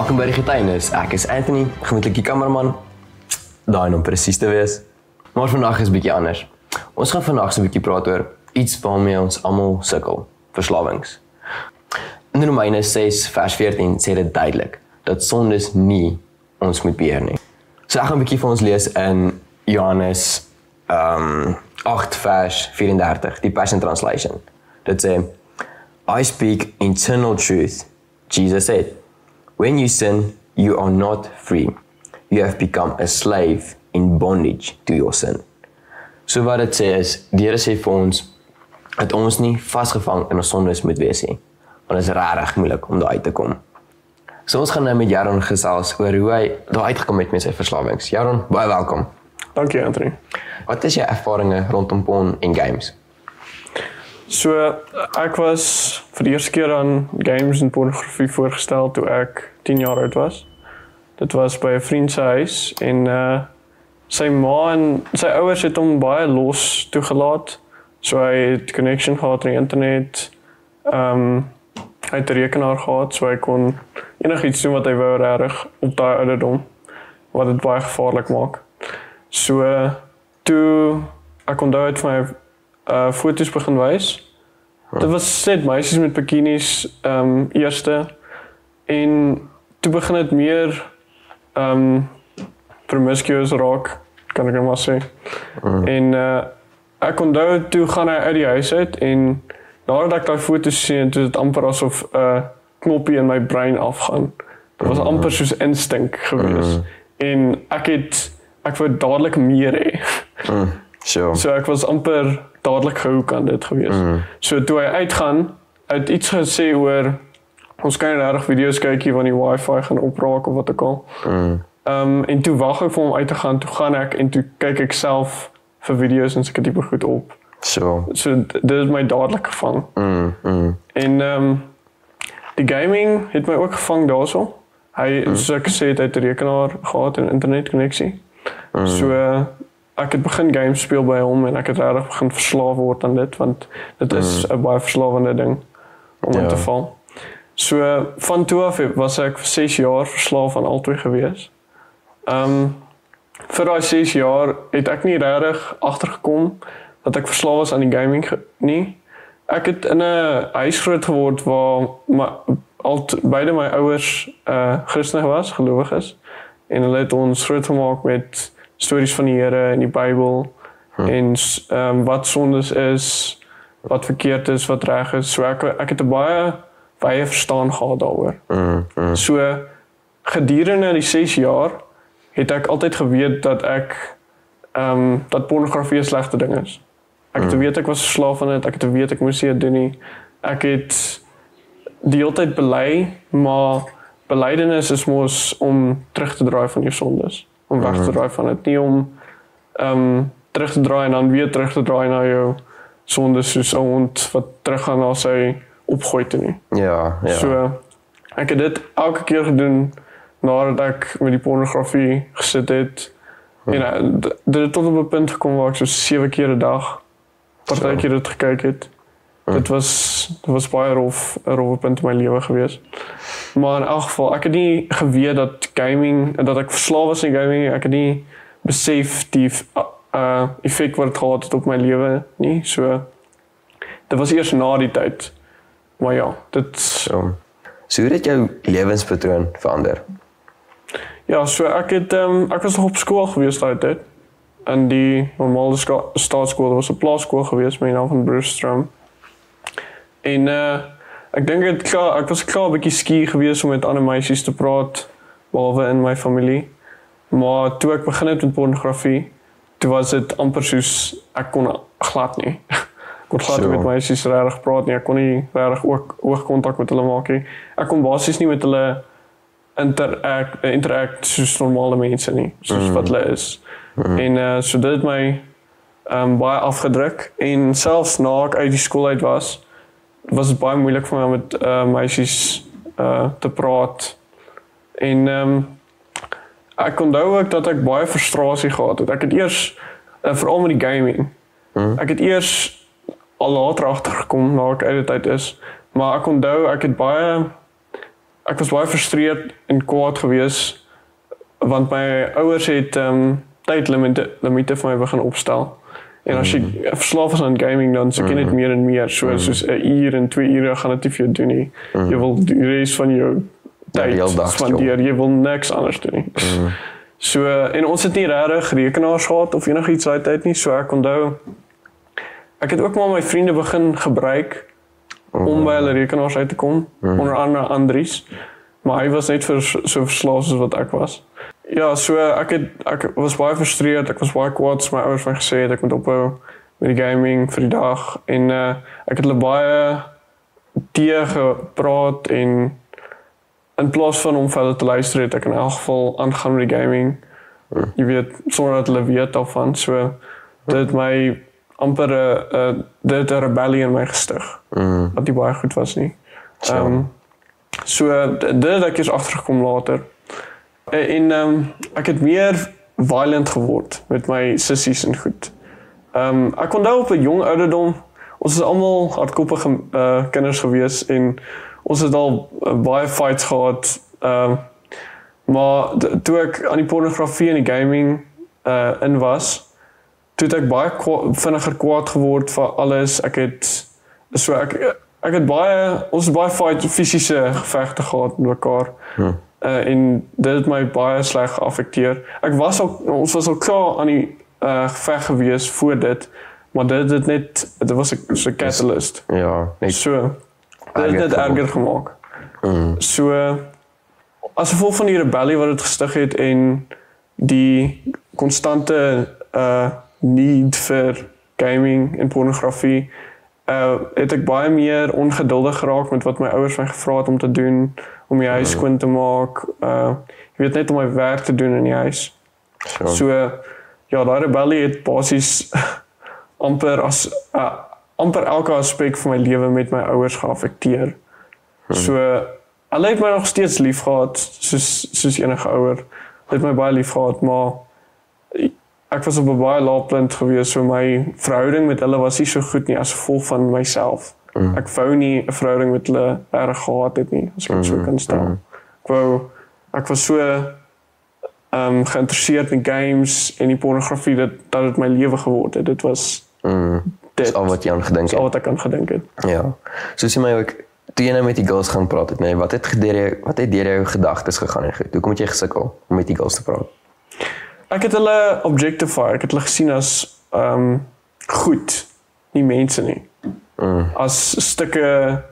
Welkom by die getuienis. Ek is Anthony, gemoedelike kameraman. Daai om presies te wees. Maar vandag is 'n bietjie anders. Ons gaan vandag so 'n bietjie praat oor iets waarmee ons almal sukkel, verslawings. In Romeine 6 vers 14 sê dit duidelik dat sondes nie ons moet beheer nie. So ek gaan 'n bietjie vir ons lees in Johannes 8 vers 34, die Passion Translation. Dit sê, I speak eternal truth. Jesus said, when you sin, you are not free. You have become a slave in bondage to your sin. So wat dit sê is, die Here sê vir ons, dat ons nie vasgevang in ons sondes moet wees nie. Want dit is regtig moeilik om daar uit te kom. So ons gaan nou met Jaron gesels oor hoe hy daar uitgekom het met sy verslawings. Jaron, baie welkom. Dankie Anthony. Wat is jou ervarings rondom porn en games? So ek was vir die eerste keer aan games en pornografie voorgestel toe ek 10 jaar oud was. Dit was by 'n vriend se huis en sy ma en sy ouers het hom baie los toegelaat. So hy het connection gehad aan die internet. Hy het 'n rekenaar gehad, so hy kon enigiets doen wat hy wou regtig op daai ouderdom, wat dit baie gevaarlik maak. So toe ek onthou het vir my foto's begin wys. Dit was net meisies met bikinis eerste en toe begin dit meer promiscuous raak, kan ek nou maar sê. En ek onthou toe gaan hy uit die huis uit en nadat ek daai foto's sien, toe het dit amper asof 'n knoppie in my brein afgaan. Dit was amper soos instink gewees. En ek wou dadelik meer hê. Sure. So ek was amper dadelik gehoek aan dit gewees. So toe hy uitgaan, het iets gesê oor ons kan nie regtig video's kyk hier van die wifi gaan opraak of wat ook al. En toe wag ek vir hom uit te gaan, toe gaan ek en toe kyk ek self vir video's en sulke tipe goed op. So Dit het my dadelik gevang. En die gaming het my ook gevang daarso. Hy, soos ek gesê het, 'n rekenaar gehad en internetkonneksie. So ek het begin games speel by hom en ek het regtig begin verslaaf word aan dit, want dit is 'n baie verslawende ding om in te val. So van toe af was ek vir 6 jaar verslaaf aan albei gewees. Vir daai 6 jaar het ek nie regtig agtergekom dat ek verslaaf was aan die gaming nie. Ek het in 'n huis groot geword waar beide my ouers Christen was, gelowig is, en hulle het ons groot gemaak met stories van die Here en die Bybel en wat sondes is, wat verkeerd is, wat reg is. So ek het 'n baie verstaan gehad daaroor. So gedurende die 6 jaar het ek altyd geweet dat dat pornografie 'n slegte ding is. Ek het geweet ek was verslaaf aan dit, ek het geweet ek moes dit doen nie. Ek het die hele tyd bely, maar belydenis is mos om terug te draai van jou sondes, om weg te draai van dit, nie om terug te draai en dan weer terug te draai na jou sondes soos 'n hond wat teruggaan na sy opgooi toe nie. Ja. So ek het dit elke keer gedoen nadat ek met die pornografie gesit het. En dit het tot op 'n punt gekom waar ek so 7 keer 'n dag partykeer dit gekyk het. Dit was baie 'n rowwe punt in my lewe gewees. Maar in elk geval, ek het nie geweet dat ek verslaaf was aan gaming, ek het nie besef die effek wat het gehad het op my lewe nie. So dit was eers na die tyd. Maar ja, So hoe het jou lewenspatroon verander? Ja, so ek was nog op skool gewees daai tyd. In die normale staatskool, was 'n plaaskool gewees met die naam van Broerstrom. En ek dink ek was klaar 'n bietjie skie gewees om met ander meisies te praat, behalwe in my familie. Maar toe ek begin het met pornografie, toe was dit amper soos ek kon glad nie. Ek kon glad nie met meisies regtig praat nie. Ek kon nie regtig ook oogkontak met hulle maak nie. Ek kon basies nie met hulle interact soos normale mense nie, soos wat hulle is. En so dit het my baie afgedruk. En selfs na ek uit die skool uit was dit baie moeilik vir my om met meisies te praat. En ek onthou ook dat ek baie frustrasie gehad het. Ek het eers, veral met die gaming, ek het eers al later agtergekom na ek uit die tyd is, maar ek onthou ek ek was baie frustreerd en kwaad gewees want my ouers het tydlimite vir my begin opstel. En as jy verslaaf is aan gaming dan soek jy net meer en meer, soos 'n uur en 2 ure gaan dit nie vir jou doen nie. Jy wil die res van jou tyd spandeer, jy wil niks anders doen nie. So, en ons het nie regtig rekenaars gehad of enigiets daai tyd nie, so ek onthou, ek het ook maar my vriende begin gebruik om by hulle rekenaars uit te kom, onder andere Andries, maar hy was net so verslaaf soos wat ek was. Ja, so ek was baie frustreerd, ek was baie kwaad as my ouers my gesê het, ek moet ophou met die gaming vir die dag, en ek het hulle baie gepraat, en in plaas van om vir hulle te luister het ek in elk geval aangaan met die gaming, jy weet, sonder dat hulle weet daarvan, so dit het my amper dit 'n rebellie in my gestig, wat nie baie goed was nie. So dit het ek eers agtergekom later. En ek het meer violent geword met my sissies en goed. Ek onthou op 'n jong ouderdom, ons is almal hardkoppige kinders gewees en ons het al baie fights gehad, maar toe ek aan die pornografie en die gaming in was, toe het ek baie vinniger kwaad geword vir alles. Ons het baie fisiese gevegte gehad met mekaar. En dit het my baie sleg geaffekteer. Ons was al klaar aan die geveg gewees voor dit, maar dit was 'n catalyst. Ja, net so. Dit het net erger gemaak. So, as gevolg van die rebellie wat het gestig het en die konstante need vir gaming en pornografie, het ek baie meer ongeduldig geraak met wat my ouers my gevra het om te doen, om die huis skoon te maak, jy weet, net om my werk te doen in die huis. Sure. So, ja, daai rebellie het basies amper elke aspek van my lewe met my ouers geaffekteer. So, hulle het my nog steeds lief gehad, soos enige ouer. Hulle het my baie lief gehad, maar ek was op 'n baie lae punt gewees, so my verhouding met hulle was nie so goed nie as gevolg van myself. Ek wou nie 'n verhouding met hulle erg gehad het nie, as ek het so kan stel. Ek was so geïnteresseerd in games en die pornografie dat het my lewe geword het. Dit was dit al wat jy aan gedink het. Al wat ek aan gedink het. Ja. Soos jy my ook toe jy nou met die girls gaan praat het, nee, wat het deur jou gedagtes gegaan en goed? Hoekom het jy gesukkel om met die girls te praat? Ek het hulle objectify, ek het hulle gesien as goed, nie mense nie. As stukke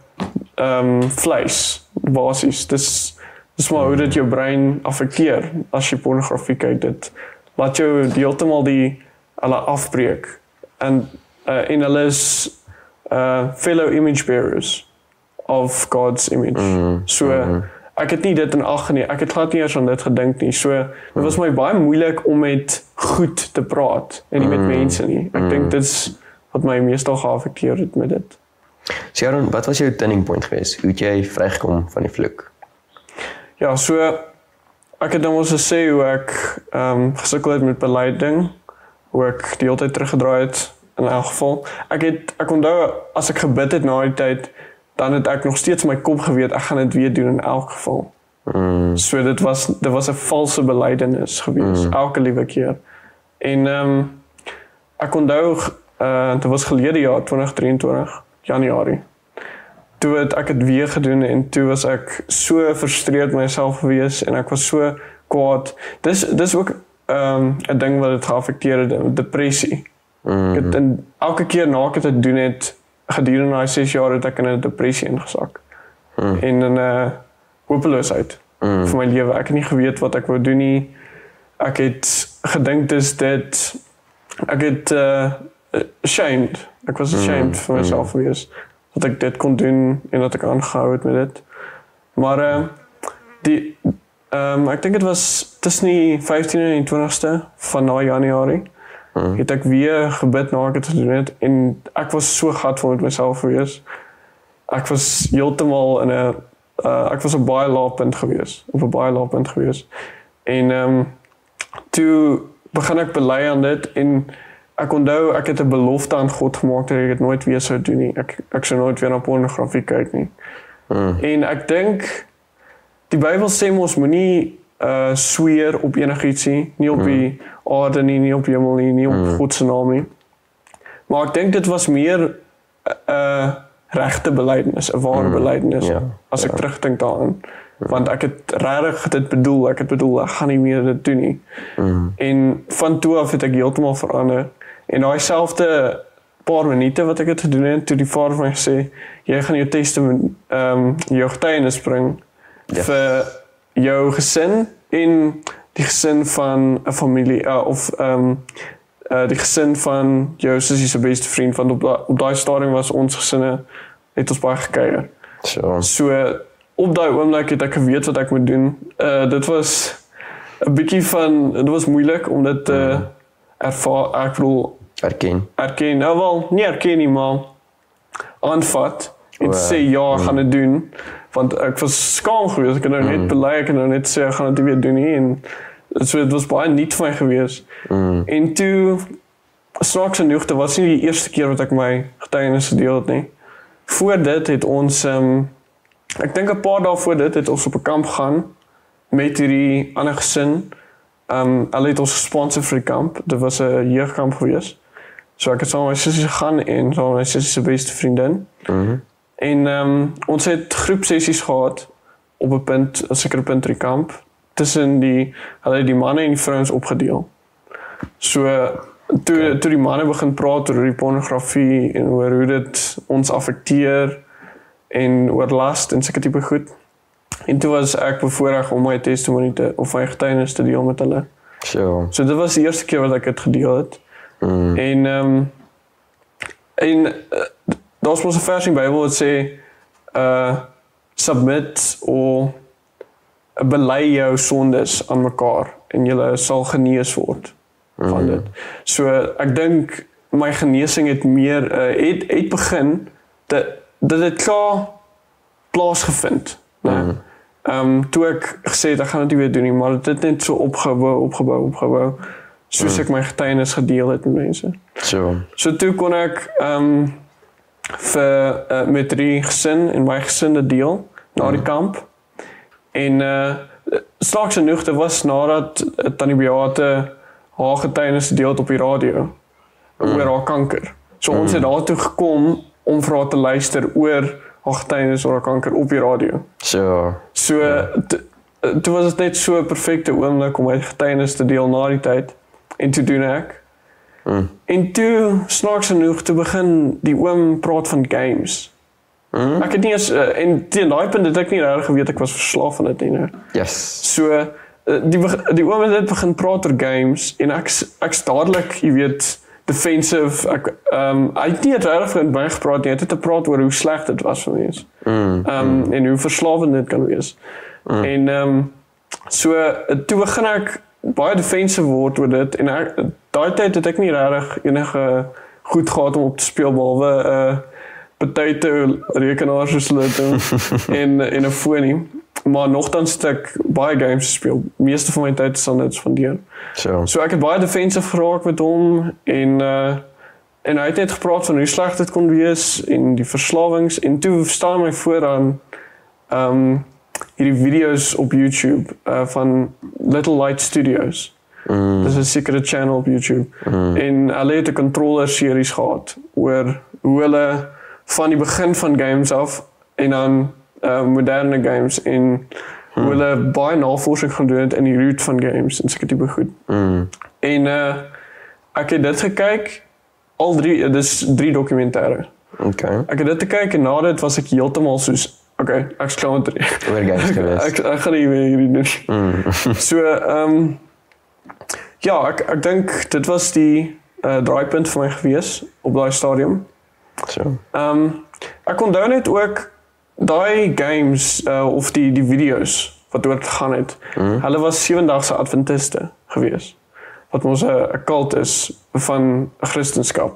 vleis, basies. Dis maar hoe dit jou brein affekteer as jy pornografie kyk. Dit laat jou heeltemal hulle afbreek. En hulle is fellow image bearers of God's image. So, ek het nie dit in ag geneem, ek het glad nie eers aan dit gedink nie. So, dit was my baie moeilik om met goed te praat en nie met mense nie. Ek dink dit is wat my meestal geaffekteer het met dit. Sharon, wat was jou turning point geweest? Hoe het jy vrygekom van die vloek? Ja, so ek het nou ons gesê hoe ek gesukkel het met beleiding, hoe ek die hele tyd teruggedraai het in elk geval. Ek onthou as ek gebid het na die tyd, dan het ek nog steeds in my kop geweet ek gaan dit weer doen in elk geval. So dit was 'n valse belydenis gewees, elke liewe keer. En ek onthou dit was gelede jaar 2023 Januarie. Toe het ek dit weer gedoen en toe was ek so frustreerd met myself gewees en ek was so kwaad. Dis ook 'n ding wat dit geaffekteer het, depressie. Elke keer na ek dit doen het, gedurende daai 6 jaar het ek in 'n depressie ingesak. En in 'n hopeloosheid vir my lewe. Ek het nie geweet wat ek wou doen nie. Ek het gedink ek het ashamed. Ek was ashamed vir myself gewees dat ek dit kon doen en dat ek aangehou het met dit. Maar ek dink dit was tussen die 15 en die 20ste van na Januarie. Het ek weer gebid na ek het gedoen het en ek was so gatvol met myself gewees. Ek was heeltemal ek was op 'n baie lae punt gewees. En toe begin ek bely aan dit en ek onthou ek het 'n belofte aan God gemaak dat ek dit nooit weer sou doen nie. Ek sou nooit weer na pornografie kyk nie. En ek dink die Bybel sê mos moenie sweer op enigietsie, nie op die aarde nie op die hemel nie op God se naam nie. Maar ek dink dit was meer 'n regte belydenis, 'n ware belydenis as ek terugdink daaraan. Want ek het regtig dit bedoel, ek gaan nie meer dit doen nie. En van toe af het ek heeltemal verander. En daai selfde paar minute wat ek het gedoen het, toe die Vader vir my gesê, jy gaan jou testament, jou getuienis bring vir jou gesin en die gesin van 'n familie of die gesin van jou sussie se beste vriend, want op daai stadium was ons gesinne het ons baie gekuier. So op daai oomblik het ek geweet wat ek moet doen. Dit was 'n bietjie van, dit was moeilik om dit te ervaar, ek bedoel erken, nou wel, nie erken nie, maar aanvat en sê ja, ek gaan dit doen, want ek was skaam geweest, ek het nou net bely, ek het nou net sê ek gaan dit weer doen nie, en so dit was baie nuut vir my geweest. En toe, snaaks genoeg, dit was nie die eerste keer wat ek my getuienis gedeel het nie. Voor dit het ons, ek dink 'n paar dae voor dit het ons op 'n kamp gaan met hierdie ander gesin. Hulle het ons gesponsor vir die kamp. Dit was 'n jeugkamp geweest. So ek het saam met my sussie gegaan en saam met my sussie se beste vriendin. En ons het groepsessies gehad op 'n sekere punt in die kamp tussen hulle het die manne en die vrouens opgedeel. So toe die manne begin praat oor die pornografie en oor hoe dit ons affekteer en oor last en sulke tipe goed. En toe was ek bevoorreg om my testimony of my getuienis te deel met hulle. So dit was die eerste keer wat ek dit gedeel het. En daar's mos 'n vers in die Bybel wat sê submit of bely jou sondes aan mekaar en jy sal genees word van dit. So ek dink my genesing het meer het begin dat dit klaar plaasgevind. Toe ek gesê het ek gaan dit nie weer doen nie, maar dit het net so opgebou soos ek my getuienis gedeel het met mense. So toe kon ek met die gesin en my gesin dit deel na die kamp. En snaaks genoeg, dit was nadat Tannie Beate haar getuienis gedeel het op die radio oor haar kanker. So ons het daartoe gekom om vir haar te luister oor haar getuienis oor haar kanker op die radio. So toe was dit net so 'n perfekte oomblik om my getuienis te deel na die tyd. En toe doen ek. En toe, snaaks genoeg, toe begin die oom praat van games. Ek het nie eens, en teen daai punt het ek nie regtig geweet ek was verslaaf van dit nie. So, die oom het net begin praat oor games, en ek's dadelik, jy weet, defensive, hy het nie regtig met my gepraat nie, hy het te praat oor hoe sleg dit was vir mense. En hoe verslawend dit kan wees. En so, toe begin ek baie defensive word oor dit, en daai tyd het ek nie regtig enige goed gehad om op te speel, behalwe potato rekenaarssluiting en 'n foon nie. Maar nogtans het ek baie games gespeel. Meeste van my tyd is aan dit spandeer. So ek het baie defensive geraak met hom en hy het net gepraat van hoe sleg dit kon wees en die verslawings, en toe staan my vooraan hierdie video's op YouTube van Little Light Studios. Dis 'n sekere channel op YouTube. En hulle het 'n controller series gehad oor hoe hulle van die begin van games af en dan moderne games en hoe hulle baie navorsing gaan doen het in die root van games en sulke tipe goed. En ek het dit gekyk, al drie, dis 3 dokumentêre. Ek het dit gekyk en na dit was ek heeltemal soos, ek's klaar met 3. Ek gaan nie meer hierdie doen. So, ja, ek dink dit was die draaipunt vir my gewees op daai stadium. Ek onthou net ook daai games of die video's wat oor gegaan het. Hulle was 7-daagse Adventiste gewees. Wat ons 'n kult is van Christendom.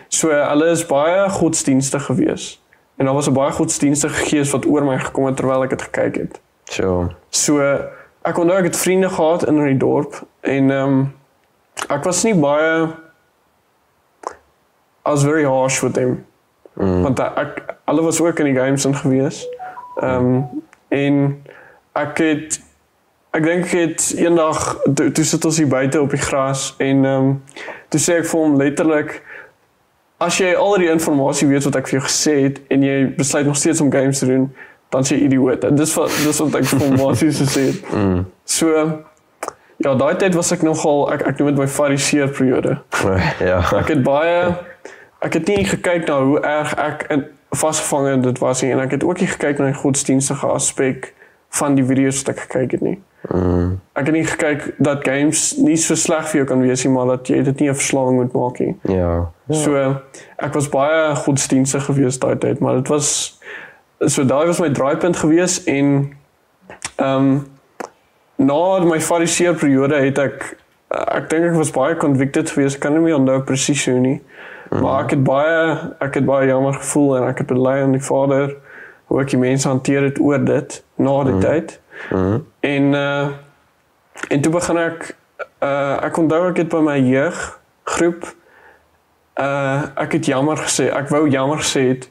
So hulle is baie godsdienstig gewees. En daar was 'n baie godsdienstige gees wat oor my gekom het terwyl ek dit gekyk het. So ek onthou ek het vriende gehad in die dorp en ek was nie baie I was very harsh with them. Want hulle was ook in die games in gewees. En ek dink ek het eendag toe sit ons hier buite op die gras en toe sê ek vir hom letterlik, as jy al die inligting weet wat ek vir jou gesê het en jy besluit nog steeds om games te doen, dan is jy idioot. En dis wat ek vir hom basies gesê het. So ja, daai tyd was ek nogal, ek noem dit my fariseer periode. Ja. Ek het nie gekyk na hoe erg ek vasgevang dit was nie, en ek het ook nie gekyk na die godsdienstige aspek van die video's wat ek gekyk het nie. Ek het nie gekyk dat games nie so sleg vir jou kan wees nie, maar dat jy dit nie 'n verslawing moet maak nie. Ja. So ek was baie godsdienstig gewees daai tyd, maar dit was daai was my draaipunt gewees en na my fariseer periode het ek dink ek was baie convicted gewees. Ek kan nie meer onthou presies hoe nie. Maar ek het baie jammer gevoel en ek het bely aan die Vader hoe ek die mense hanteer het oor dit na die tyd. En toe begin ek onthou ek het by my jeuggroep ek het jammer gesê, ek wou jammer gesê het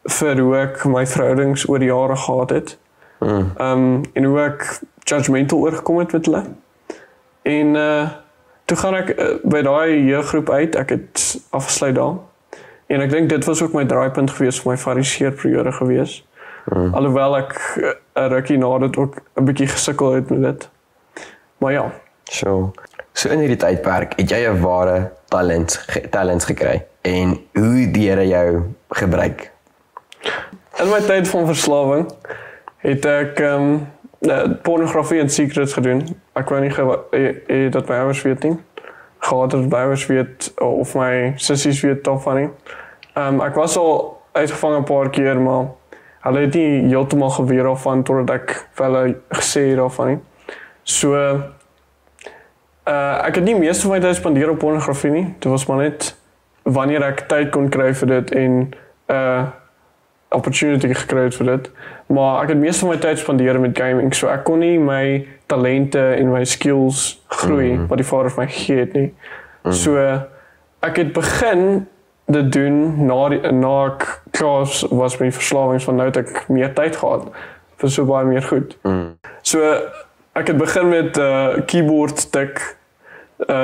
vir hoe ek my verhoudings oor die jare gehad het. En hoe ek judgmental oorgekom het met hulle. En toe gaan ek by daai jeuggroep uit, ek het afgesluit daar. En ek dink dit was ook my draaipunt gewees vir my fariseer periode gewees. Alhoewel ek 'n rukkie na dit ook 'n bietjie gesukkel het met dit. Maar ja. So in hierdie tydperk het jy 'n ware talent gekry en hoe het die Here jou gebruik? In my tyd van verslawing het ek pornografie en secrets gedoen. Ek wou nie dat my ouers weet nie. Gehad dat my ouers weet of my sissies weet daarvan nie. Ek was al uitgevang 'n paar keer, maar hulle het nie heeltemal geweet daarvan totdat ek vir hulle gesê het daarvan nie. So ek het nie meeste van my tyd spandeer op pornografie nie. Dit was maar net wanneer ek tyd kon kry vir dit en opportunity gekry het vir dit. Maar ek het meeste van my tyd spandeer met gaming, so ek kon nie my talente en my skills groei wat die Vader vir my gegee het nie. So ek het begin dit doen na ek klaar was met die verslawings, want nou het ek meer tyd gehad vir so baie meer goed. So ek het begin met keyboard tik,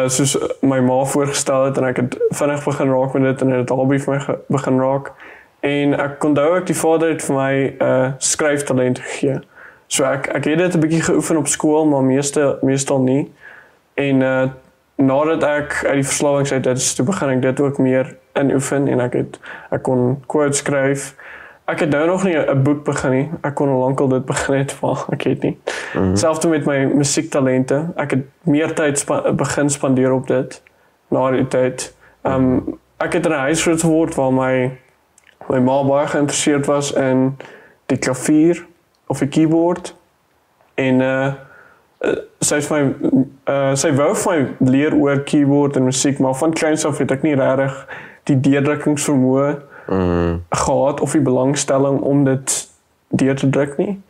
soos my ma voorgestel het, en ek het vinnig begin raak met dit en het hobby vir my begin raak. En ek onthou die Vader het vir my skryftalent gegee. So ek het dit 'n bietjie geoefen op skool, maar meestal nie. En nadat ek uit die verslawings uit is, toe begin ek dit ook meer inoefen en ek kon quotes skryf. Ek het nou nog nie 'n boek begin nie. Ek kon al lankal dit begin het, maar ek het nie. Selfs met my musiektalente, ek het meer tyd begin spandeer op dit na die tyd. Ek het in 'n huis groot geword waar my ma baie geïnteresseerd was in die klavier of die keyboard en sy wou vir my leer oor keyboard en musiek, maar van kleins af het ek nie regtig die deurdrukkingsvermoë gehad of die belangstelling om dit deur te druk nie,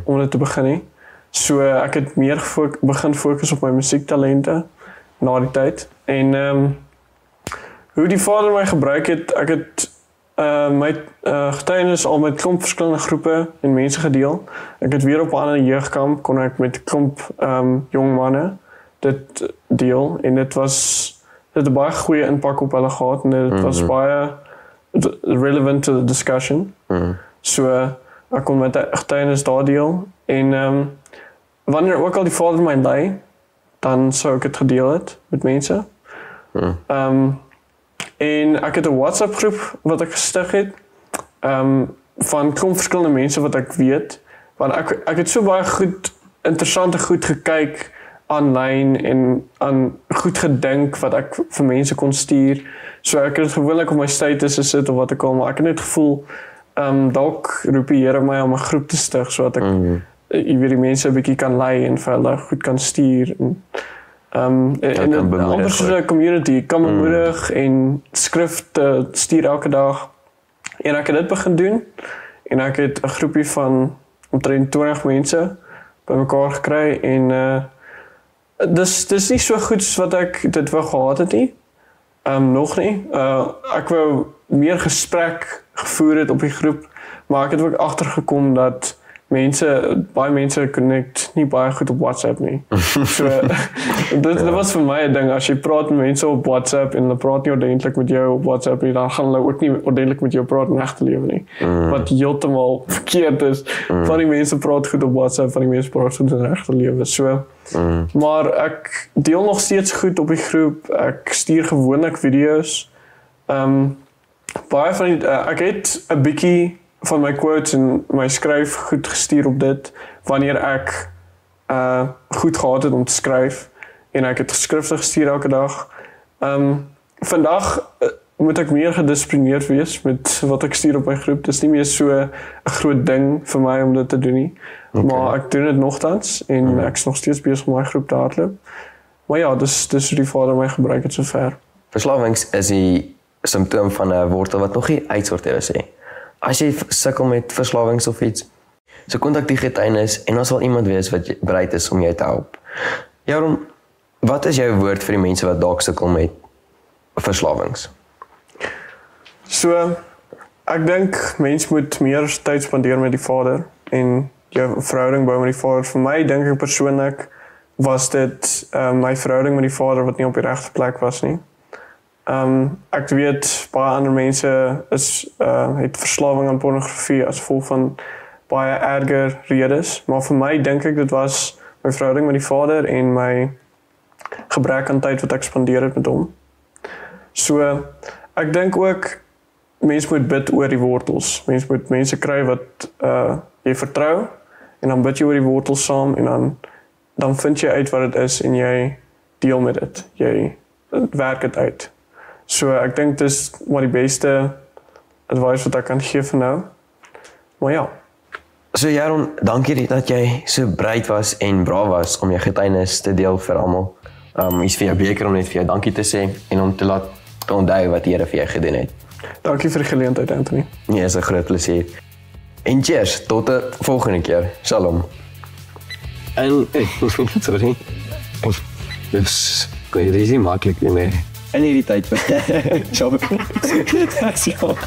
om dit te begin nie. So ek het meer begin fokus op my musiektalente na die tyd en hoe die Vader my gebruik het, ek het my getuienis al met klomp verskillende groepe en mense gedeel. Ek het weer op 'n ander jeugkamp kon ek met klomp jong manne dit deel en dit het 'n baie goeie impak op hulle gehad en dit was baie relevant to the discussion. So ek kon met getuienis daar deel en wanneer ook al die Vader my lei, dan sou ek dit gedeel het met mense. En ek het 'n WhatsApp groep wat ek gestig het van klomp verskillende mense wat ek weet, want ek het so baie interessante goed gekyk aanlyn en aan goed gedink wat ek vir mense kon stuur. So ek het gewoonlik op my status gesit of wat ek al, maar ek het net gevoel dalk roep die Here my om 'n groep te stig sodat ek jy weet die mense 'n bietjie kan lei en vir hulle goed kan stuur en amper soos 'n community kan bemoedig en skrifte stuur elke dag. En ek het dit begin doen en ek het 'n groepie van omtrent 20 mense bymekaar gekry en dis nie so goed soos wat ek dit wou gehad het nie. Nog nie. Ek wou meer gesprek gevoer het op die groep, maar ek het ook agtergekom dat baie mense connect nie baie goed op WhatsApp nie. So dit was vir my 'n ding, as jy praat met mense op WhatsApp en hulle praat nie ordentlik met jou op WhatsApp nie, dan gaan hulle ook nie ordentlik met jou praat in regte lewe nie. Wat heeltemal verkeerd is. Van die mense praat goed op WhatsApp, van die mense praat goed in regte lewe. So maar ek deel nog steeds goed op die groep. Ek stuur gewoonlik video's. Baie van die, ek het 'n bietjie van my quotes en my skryf goed gestuur op dit wanneer ek goed gehad het om te skryf en ek het geskrifte gestuur elke dag. Vandag moet ek meer gedissiplineerd wees met wat ek stuur op my groep. Dit is nie meer so 'n groot ding vir my om dit te doen nie. Okay. Maar ek doen dit nogtans en ek is nog steeds besig om my groep te hardloop. Maar ja, dis hoe die Vader my gebruik het sover. Verslawings is die simptoom van 'n wortel wat nog nie uitsorteer is nie. As jy sukkel met verslawings of iets, so kontak die getuienis en ons sal iemand wees wat bereid is om jou te help. Jaron, wat is jou woord vir die mense wat dalk sukkel met verslawings? So, ek dink mens moet meer tyd spandeer met die Vader en jou verhouding bou met die Vader. Vir my dink ek persoonlik was dit my verhouding met die Vader wat nie op die regte plek was nie. Ek weet baie ander mense het verslawing aan pornografie as gevolg van baie erger redes, maar vir my dink ek dit was my verhouding met die Vader en my gebrek aan tyd wat ek spandeer het met hom. So ek dink ook mense moet bid oor die wortels. Mense moet mense kry wat jy vertrou en dan bid jy oor die wortels saam en dan vind jy uit wat dit is en jy deel met dit. Jy werk dit uit. So ek dink dis maar die beste advies wat ek kan gee vir nou. Maar ja. So Jaron, dankie dat jy so bereid was en braaf was om jou getuienis te deel vir almal. Is vir jou beker om net vir jou dankie te sê en om te laat onthou wat die Here vir jou gedoen het. Dankie vir die geleentheid, Anthony. Nee, is 'n groot plesier. En cheers, tot 'n volgende keer. Shalom. En sorry. Dis dis nie maklik nie. In hierdie tyd. Shalom. Shalom.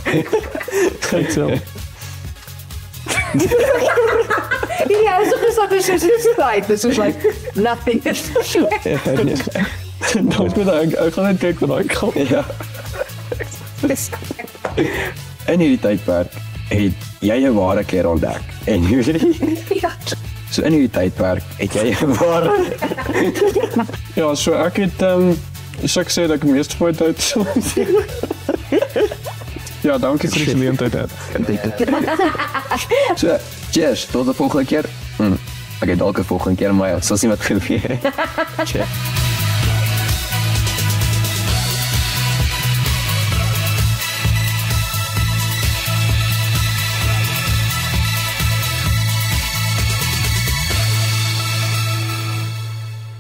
Yeah, it's like this was like nothing. Ek gaan net kyk wat ek gaan. Ja. In hierdie tydperk het jy jou ware kleur ontdek. En Ja. so in hierdie tydperk het jy jou ware Ja, so ek het so ek sê dat ek meeste van my tyd so. Ja, dankie vir die geleentheid. So, cheers, tot de volgende keer. Oké, dalk 'n volgende keer, maar ja, sal sien wat gebeur. Cheers.